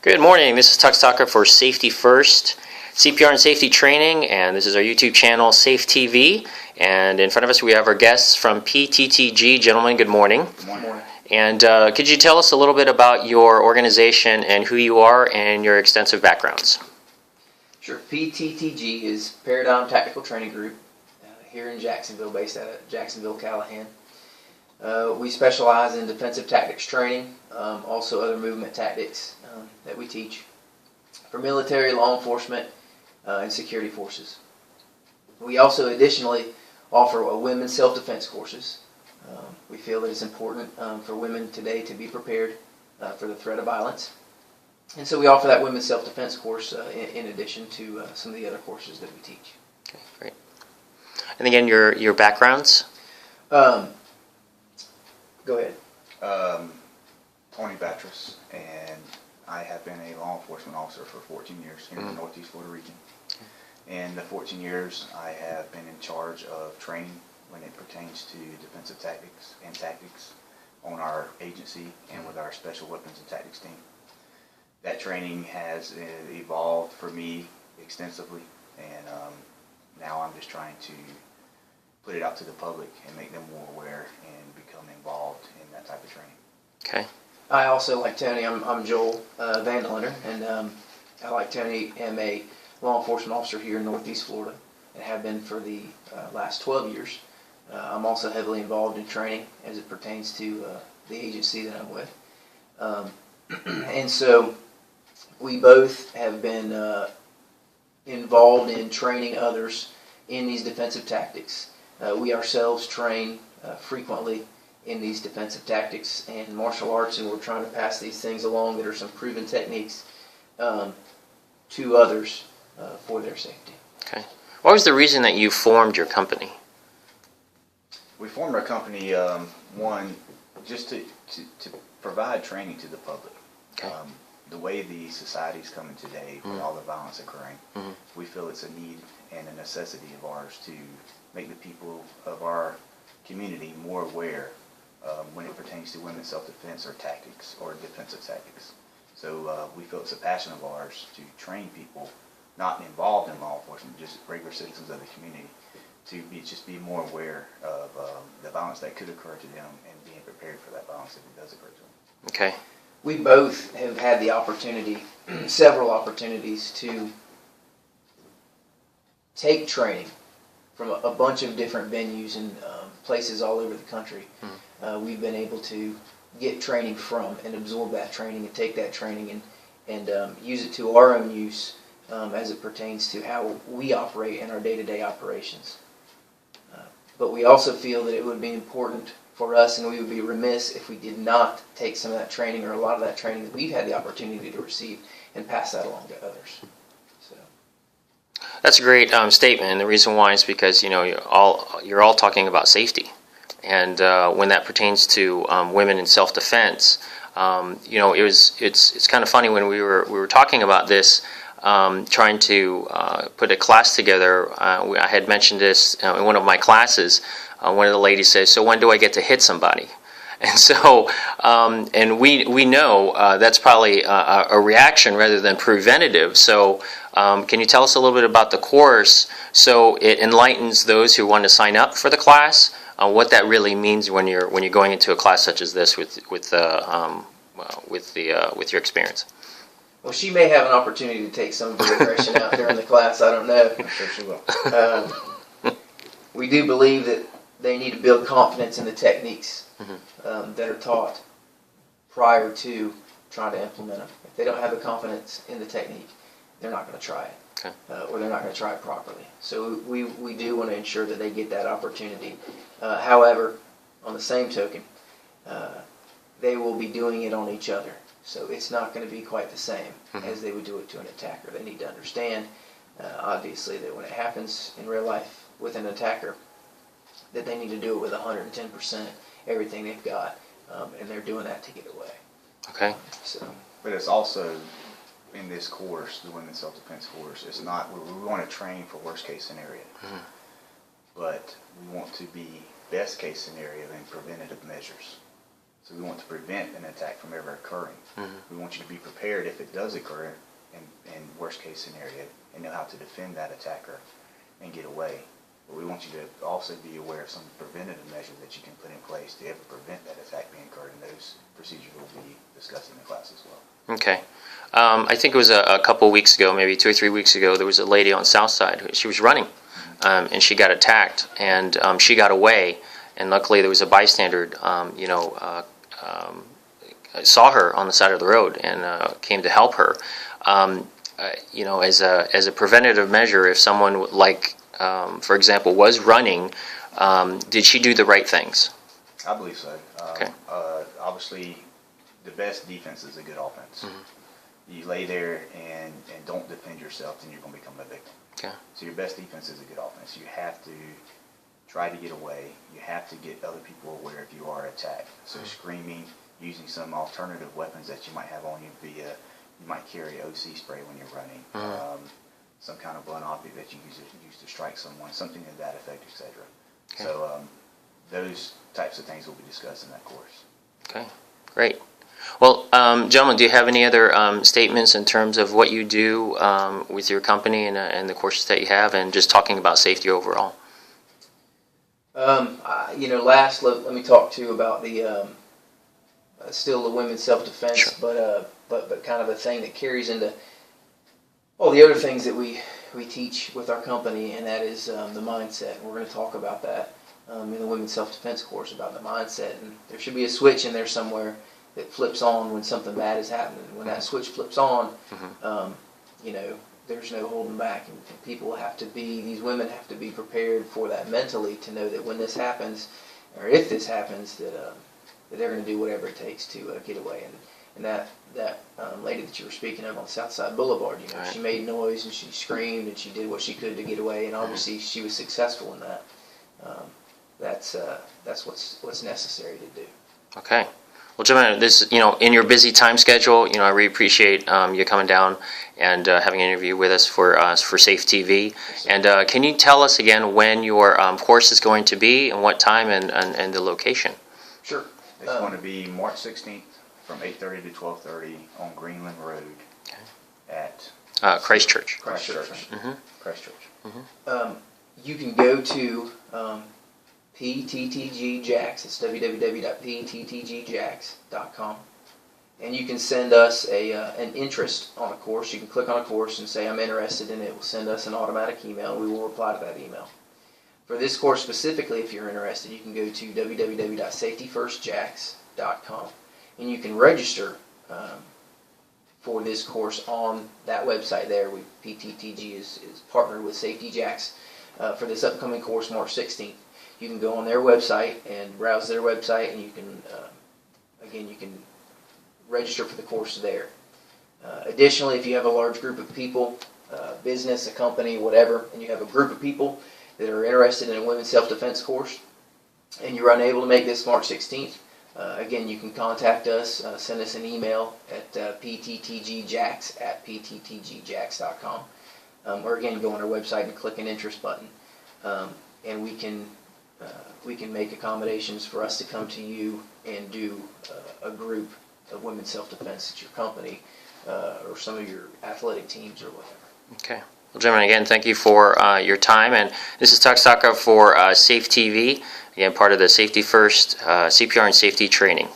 Good morning. This is Tux Tucker for Safety First CPR and Safety Training, and this is our YouTube channel, Safe TV. And in front of us, we have our guests from PTTG. Gentlemen, good morning. Good morning. And could you tell us a little bit about your organization and who you are and your extensive backgrounds? Sure. PTTG is Paradigm Tactical Training Group here in Jacksonville, based out of Jacksonville, Callahan. We specialize in defensive tactics training, also other movement tactics that we teach for military, law enforcement, and security forces. We also additionally offer women's self-defense courses. We feel that it's important for women today to be prepared for the threat of violence. And so we offer that women's self-defense course in addition to some of the other courses that we teach. Okay, great. And again, your backgrounds? Go ahead. Tony Battress, and I have been a law enforcement officer for 14 years here in the Northeast Florida region. In the 14 years, I have been in charge of training when it pertains to defensive tactics and tactics on our agency and with our special weapons and tactics team. That training has evolved for me extensively, and now I'm just trying to put it out to the public and make them more aware and become involved in that type of training. Okay. I also, like Tony, I'm Joel Van Hunter, and I, like Tony, am a law enforcement officer here in Northeast Florida and have been for the last 12 years. I'm also heavily involved in training as it pertains to the agency that I'm with. And so we both have been involved in training others in these defensive tactics. We ourselves train frequently in these defensive tactics and martial arts, and we're trying to pass these things along that are some proven techniques to others for their safety. Okay. What was the reason that you formed your company? We formed our company, one, just to provide training to the public. Okay. The way the society's coming today, with all the violence occurring, we feel it's a need and a necessity of ours to make the people of our community more aware when it pertains to women's self-defense or tactics or defensive tactics. So we feel it's a passion of ours to train people not involved in law enforcement, just regular citizens of the community, to just be more aware of the violence that could occur to them and being prepared for that violence if it does occur to them. Okay. We both have had the opportunity, several opportunities, to take training from a bunch of different venues and places all over the country. We've been able to get training from and absorb that training and take that training and use it to our own use as it pertains to how we operate in our day-to-day operations. But we also feel that it would be important for us, and we would be remiss if we did not take some of that training or a lot of that training that we've had the opportunity to receive and pass that along to others. So. That's a great statement, and the reason why is because you're all talking about safety, and when that pertains to women in self-defense, it's kind of funny when we were talking about this, trying to put a class together. I had mentioned this in one of my classes. One of the ladies says, "So when do I get to hit somebody?" And so, and we know that's probably a reaction rather than preventative. So, can you tell us a little bit about the course so it enlightens those who want to sign up for the class? What that really means when you're going into a class such as this with your experience. Well, she may have an opportunity to take some of the aggression out during the class. I don't know. I'm sure she will. We do believe that they need to build confidence in the techniques that are taught prior to trying to implement them. If they don't have the confidence in the technique, they're not going to try it, or they're not going to try it properly. So we do want to ensure that they get that opportunity. However, on the same token, they will be doing it on each other. So it's not going to be quite the same as they would do it to an attacker. They need to understand, obviously, that when it happens in real life with an attacker, that they need to do it with 110%, everything they've got, and they're doing that to get away. Okay. So. But it's also, in this course, the women's self-defense course, it's not, we want to train for worst case scenario, but we want to be best case scenario in preventative measures. So we want to prevent an attack from ever occurring. We want you to be prepared if it does occur in worst case scenario and know how to defend that attacker and get away. But we want you to also be aware of some preventative measures that you can put in place to ever prevent that attack being occurred, and those procedures will be discussed in the class as well. Okay. I think it was a couple weeks ago, maybe 2 or 3 weeks ago, there was a lady on South Side. She was running, and she got attacked, and she got away. And luckily, there was a bystander, saw her on the side of the road and came to help her. As a preventative measure, if someone for example, was running, did she do the right things? I believe so. Okay. Obviously, the best defense is a good offense. You lay there and don't defend yourself, then you're going to become a victim. Okay. So your best defense is a good offense. You have to try to get away. You have to get other people aware if you are attacked. So screaming, using some alternative weapons that you might have on you you might carry OC spray when you're running, some kind of blunt object that you use to strike someone, something to that effect, etc. Okay. So those types of things will be discussed in that course. Okay, great. Well, gentlemen, do you have any other statements in terms of what you do with your company and the courses that you have, and just talking about safety overall? Last, let me talk to you about the still the women's self-defense, sure. but kind of a thing that carries into all the other things that we teach with our company, and that is the mindset. We're going to talk about that in the women's self-defense course, about the mindset, and there should be a switch in there somewhere that flips on when something bad is happening. When that switch flips on, there's no holding back, and these women have to be prepared for that mentally, to know that when this happens, or if this happens, that they're going to do whatever it takes to get away. And that lady that you were speaking of on Southside Boulevard, right. She made noise and she screamed and she did what she could to get away, and obviously she was successful in that. That's what's necessary to do. Okay. Well, gentlemen, this in your busy time schedule, I really appreciate you coming down and having an interview with us for Safe TV. Yes, and can you tell us again when your course is going to be, and what time, and the location? Sure. It's going to be March 16th from 8:30 to 12:30 on Greenland Road at Christ Church. Christ Church. Christ Church. You can go to PTTGJax. It's www.pttgjax.com, and you can send us an interest on a course. You can click on a course and say, I'm interested in it. It will send us an automatic email. We will reply to that email. For this course specifically, if you're interested, you can go to www.SafetyFirstCPR&SafetyTraining.com, and you can register for this course on that website there. PTTG is partnered with Safety Jax for this upcoming course, March 16th. You can go on their website and browse their website, and you can, you can register for the course there. Additionally, if you have a large group of people, business, a company, whatever, and you have a group of people that are interested in a women's self-defense course, and you're unable to make this March 16th, again, you can contact us, send us an email at pttgjax@pttgjax.com, or again, go on our website and click an interest button, and we can make accommodations for us to come to you and do a group of women's self-defense at your company, or some of your athletic teams or whatever. Okay. Well, gentlemen, again, thank you for your time. And this is Tuxtaka for Safe TV, again, part of the Safety First CPR and Safety Training.